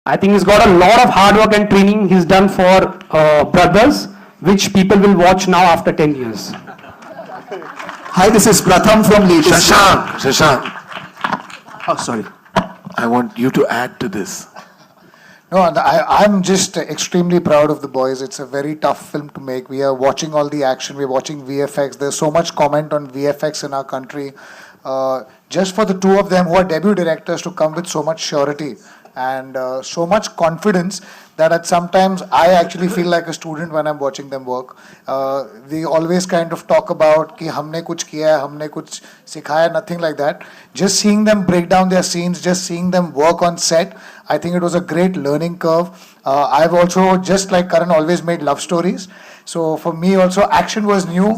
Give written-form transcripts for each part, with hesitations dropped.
I think he's got a lot of hard work and training he's done for Brothers, which people will watch now after 10 years. Hi, this is Pratham from Latest. Shashank, Oh, sorry. I want you to add to this. No, and I'm just extremely proud of the boys. It's a very tough film to make. We are watching all the action. We're watching VFX. There's so much comment on VFX in our country. Just for the two of them who are debut directors to come with so much surety and so much confidence that at sometimes I actually feel like a student when I'm watching them work. We always kind of talk about कि हमने कुछ किया है, हमने कुछ सिखाया, nothing like that. Just seeing them break down their scenes, just seeing them work on set, I think it was a great learning curve. I've also, just like Karan, always made love stories. So for me also, action was new.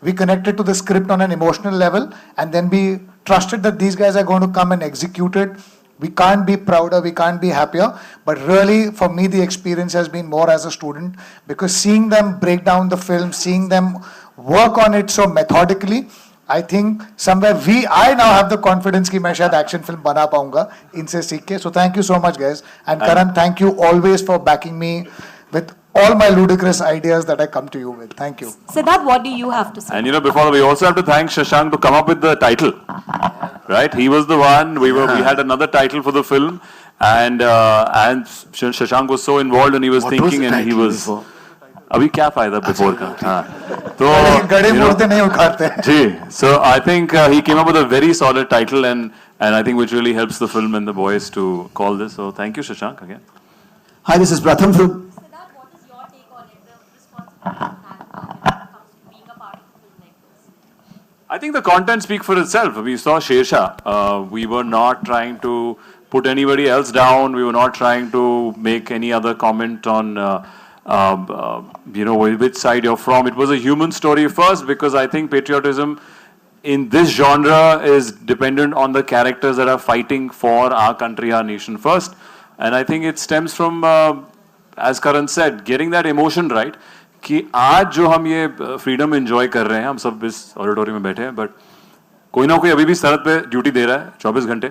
We connected to the script on an emotional level, and then we trusted that these guys are going to come and execute it. We can't be prouder, we can't be happier. But really, for me, the experience has been more as a student, because seeing them break down the film, seeing them work on it so methodically, I think somewhere I now have the confidence कि मैं शायद action film बना पाऊंगा इनसे सीख के. So thank you so much, guys. And Karan, thank you always for backing me with all my ludicrous ideas that I come to you with. Thank you. Siddharth, what do you have to say? And before we also have to thank Shashank to come up with the title. Right? He was the one. We had another title for the film, and Shashank was so involved, and he was thinking, and he was. अभी क्या फायदा before का? तो गड़े मुड़ते नहीं उखाड़ते. जी. So I think he came up with a very solid title, and I think which really helps the film and the boys to call this. So thank you, Shashank, again. Hi, this is Pratham from. Siddharth, what is your take on it, the responsibility when it comes to being a part of a film like this? I think the content speaks for itself. We saw Shersha. We were not trying to put anybody else down. We were not trying to make any other comment on, which side you're from. It was a human story first, because I think patriotism in this genre is dependent on the characters that are fighting for our country, our nation first. And I think it stems from, as Karan said, getting that emotion right. कि आज जो हम ये freedom enjoy कर रहे हैं, हम सब इस ऑडिटोरियम में बैठे हैं, बट कोई ना कोई अभी भी सरहद पे ड्यूटी दे रहा है 24 घंटे,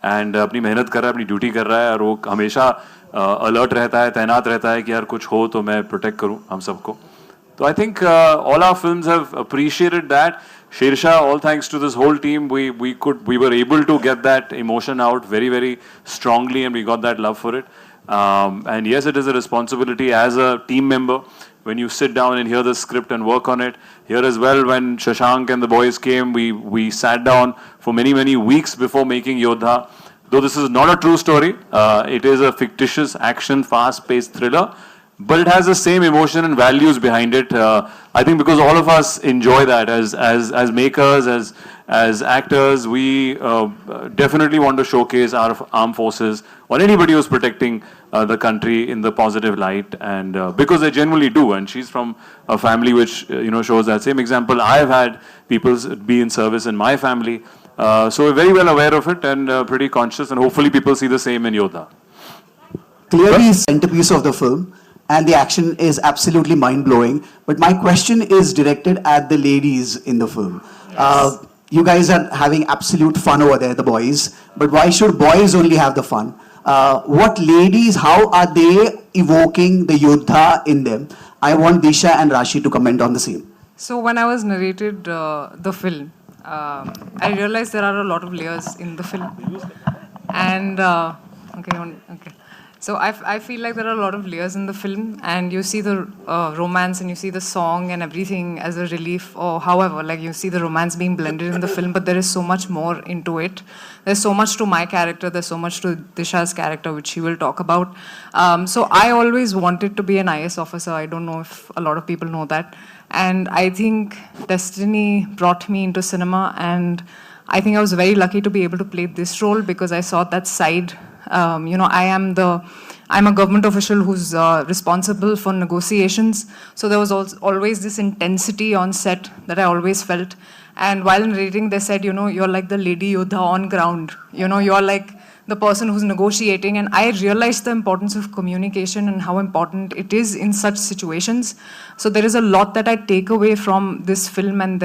एंड अपनी मेहनत कर रहा है, अपनी ड्यूटी कर रहा है, और वो हमेशा अलर्ट रहता है, तैनात रहता है कि यार कुछ हो तो मैं प्रोटेक्ट करूं हम सबको. तो I think all our films have appreciated that. Shersha, all thanks to this whole team, we were able to get that emotion out very, very strongly, and we got that love for it. And yes, it is a responsibility as a team member when you sit down and hear the script and work on it. Here as well, when Shashank and the boys came, we sat down for many, many weeks before making Yodha. Though this is not a true story, it is a fictitious action, fast-paced thriller, but it has the same emotion and values behind it. I think because all of us enjoy that as makers, as actors, we definitely want to showcase our armed forces or anybody who's protecting the country in the positive light, and because they genuinely do. And she's from a family which shows that same example. I've had people be in service in my family, so we're very well aware of it and pretty conscious, and hopefully people see the same in Yodha. Clearly, centerpiece of the film, and the action is absolutely mind-blowing. But my question is directed at the ladies in the film. Yes. You guys are having absolute fun over there, the boys. But why should boys only have the fun? What ladies, how are they evoking the Yodha in them? I want Disha and Raashii to comment on the same. So when I was narrated the film, I realized there are a lot of layers in the film. And, okay. So I feel like there are a lot of layers in the film, and you see the romance and you see the song and everything as a relief, or however, like you see the romance being blended in the film, but there is so much more into it. There's so much to my character, there's so much to Disha's character, which she will talk about. So I always wanted to be an IS officer. I don't know if a lot of people know that. And I think destiny brought me into cinema, and I think I was very lucky to be able to play this role because I saw that side. I'm a government official who's responsible for negotiations. So there was always this intensity on set that I always felt. And while narrating, they said, you're like the lady Yodha on ground. You're like the person who's negotiating, and I realized the importance of communication and how important it is in such situations. So there is a lot that I take away from this film, and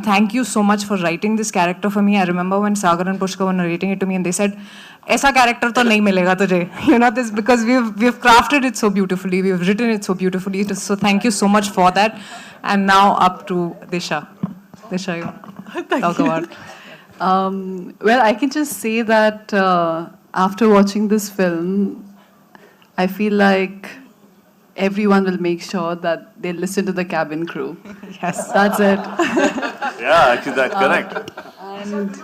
thank you so much for writing this character for me. I remember when Sagar and Pushka were narrating it to me, and they said, "Aisa character to nahi milega tujhe." You know this, because we've crafted it so beautifully, we've written it so beautifully. So thank you so much for that. And now up to Disha. Disha, you talk about. Well, I can just say that after watching this film, I feel like everyone will make sure that they listen to the cabin crew. Yes. That's it. Yeah, actually that's correct. And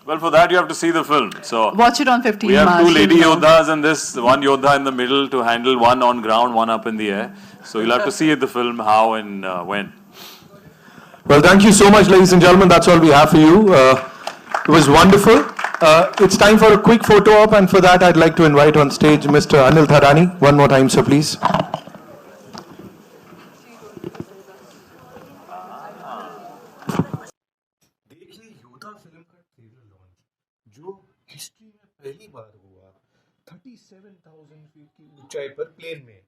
Well, for that you have to see the film. So watch it on 15 we have March. two lady you'll know. Yodhas and this one Yodha in the middle to handle one on ground, one up in the air. So you'll have to see the film how and when. Well, thank you so much, ladies and gentlemen. That's all we have for you. It was wonderful. It's time for a quick photo op, and for that, I'd like to invite on stage Mr. Anil Tharani. One more time, sir, please. देखिए योद्धा film का trailer launch जो history में पहली बार हुआ 37,000 feet की ऊंचाई पर प्लेन में